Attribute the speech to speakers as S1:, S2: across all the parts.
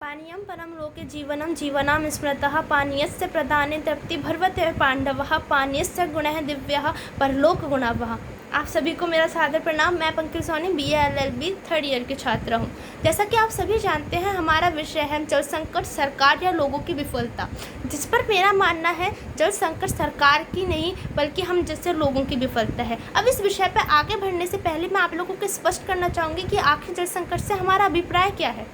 S1: पानीयं परं लोके जीवनं जीवनां स्मृतः पानीयस्य प्रदाने तृप्तिर्भवति पाण्डवः पानीयस्य गुणः दिव्यः परलोकगुणावह। आप सभी को मेरा सादर प्रणाम। मैं Pankaj Soni BA LLB 3rd year की छात्रा हूँ। जैसा कि आप सभी जानते हैं, हमारा विषय है जल संकट, सरकार या लोगों की विफलता, जिस पर मेरा मानना है जल संकट सरकार की नहीं बल्कि हम जैसे लोगों की विफलता है। अब इस विषय पर आगे बढ़ने से पहले मैं आप लोगों को स्पष्ट करना चाहूँगी कि आखिर जल संकट से हमारा अभिप्राय क्या है।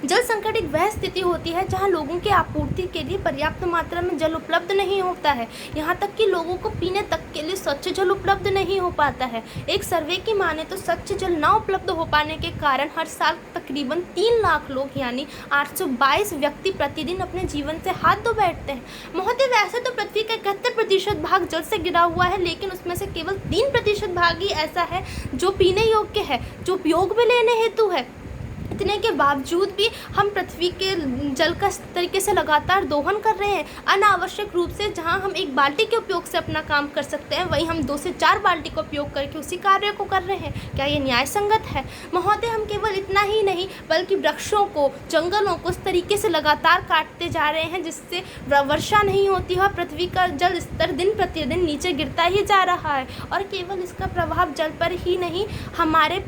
S1: जल संकट एक वह स्थिति होती है जहां लोगों की आपूर्ति के लिए पर्याप्त मात्रा में जल उपलब्ध नहीं होता है। यहां तक कि लोगों को पीने तक के लिए स्वच्छ जल उपलब्ध नहीं हो पाता है। एक सर्वे की माने तो स्वच्छ जल न उपलब्ध हो पाने के कारण हर साल तकरीबन 3 लाख लोग यानी 822 व्यक्ति प्रतिदिन अपने जीवन से हाथ धो बैठते हैं। महोदय, वैसे तो पृथ्वी का 71% भाग जल से गिरा हुआ है, लेकिन उसमें से केवल 3% भाग ही ऐसा है जो पीने योग्य है, जो उपयोग में लेने हेतु है। इतने के बावजूद भी हम पृथ्वी के जल का इस तरीके से लगातार दोहन कर रहे हैं। अनावश्यक रूप से जहां हम 1 बाल्टी के उपयोग से अपना काम कर सकते हैं, वहीं हम 2 से 4 बाल्टी का उपयोग करके उसी कार्य को कर रहे हैं। क्या ये न्याय संगत है? महोदय, हम केवल इतना ही नहीं बल्कि वृक्षों को, जंगलों को इस तरीके से लगातार काटते जा रहे हैं जिससे वर्षा नहीं होती है, पृथ्वी का जल स्तर दिन प्रतिदिन नीचे गिरता ही जा रहा है। और केवल इसका प्रभाव जल पर ही नहीं, हमारे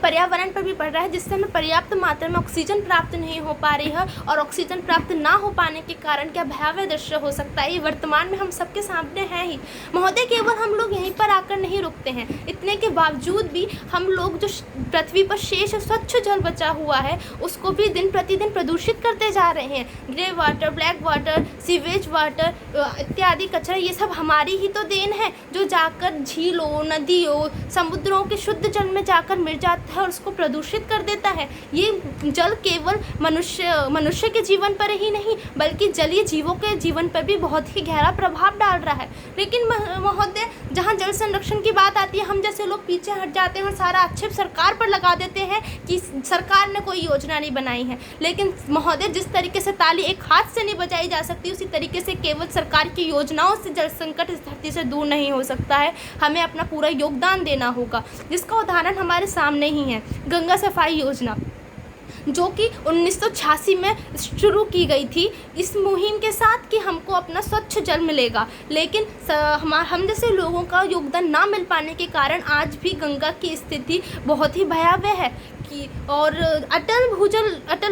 S1: पर्यावरण पर भी पड़ रहा है, जिससे हमें पर्याप्त मात्रा में ऑक्सीजन प्राप्त नहीं हो पा रही है। और ऑक्सीजन प्राप्त ना हो पाने के कारण क्या भयावह दृश्य हो सकता है, ये वर्तमान में हम सबके सामने है ही। महोदय, केवल हम लोग यहीं पर आकर नहीं रुकते हैं। इतने के बावजूद भी हम लोग जो पृथ्वी पर शेष स्वच्छ जल बचा हुआ है उसको भी दिन प्रतिदिन प्रदूषित करते जा रहे हैं। Grey water, black water, sewage water इत्यादि कचरा, ये सब हमारी ही तो देन है, जो जाकर झीलों, नदियों, समुद्रों के शुद्ध जल में जाकर मिल जाता है और उसको प्रदूषित कर देता है। ये जल केवल मनुष्य के जीवन पर ही नहीं बल्कि जलीय जीवों के जीवन पर भी बहुत ही गहरा प्रभाव डाल रहा है। लेकिन महोदय, जहाँ जल संरक्षण की बात आती है, हम जैसे लोग पीछे हट जाते हैं और सारा आक्षेप सरकार पर लगा देते हैं कि सरकार ने कोई योजना नहीं बनाई है। लेकिन महोदय, जिस तरीके से ताली एक हाथ से नहीं बजाई जा सकती, उसी तरीके से केवल सरकार की योजनाओं से जल संकट इस धरती से दूर नहीं हो सकता है। हमें अपना पूरा योगदान देना होगा, जिसका उदाहरण हमारे सामने ही है। गंगा सफाई योजना, जो कि 1986 में शुरू की गई थी इस मुहिम के साथ कि हमको अपना स्वच्छ जल मिलेगा। लेकिन हम जैसे लोगों का योगदान ना मिल पाने के कारण आज भी गंगा की स्थिति बहुत ही भयावह है। और अटल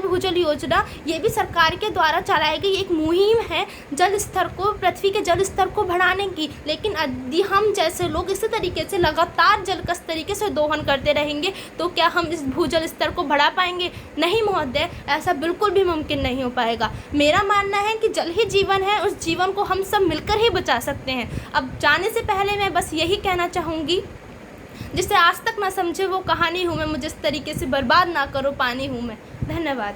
S1: भूजल योजना, ये भी सरकार के द्वारा चलाई गई एक मुहिम है जल स्तर को, पृथ्वी के जल स्तर को बढ़ाने की। लेकिन यदि हम जैसे लोग इसी तरीके से लगातार जल का इस तरीके से दोहन करते रहेंगे तो क्या हम इस भूजल स्तर को बढ़ा पाएंगे? नहीं महोदय, ऐसा बिल्कुल भी मुमकिन नहीं हो पाएगा। मेरा मानना है कि जल ही जीवन है, उस जीवन को हम सब मिलकर ही बचा सकते हैं। अब जाने से पहले मैं बस यही कहना चाहूँगी, जिसे आज तक ना समझे वो कहानी हूँ मैं, मुझे इस तरीके से बर्बाद ना करो, पानी हूँ मैं। धन्यवाद।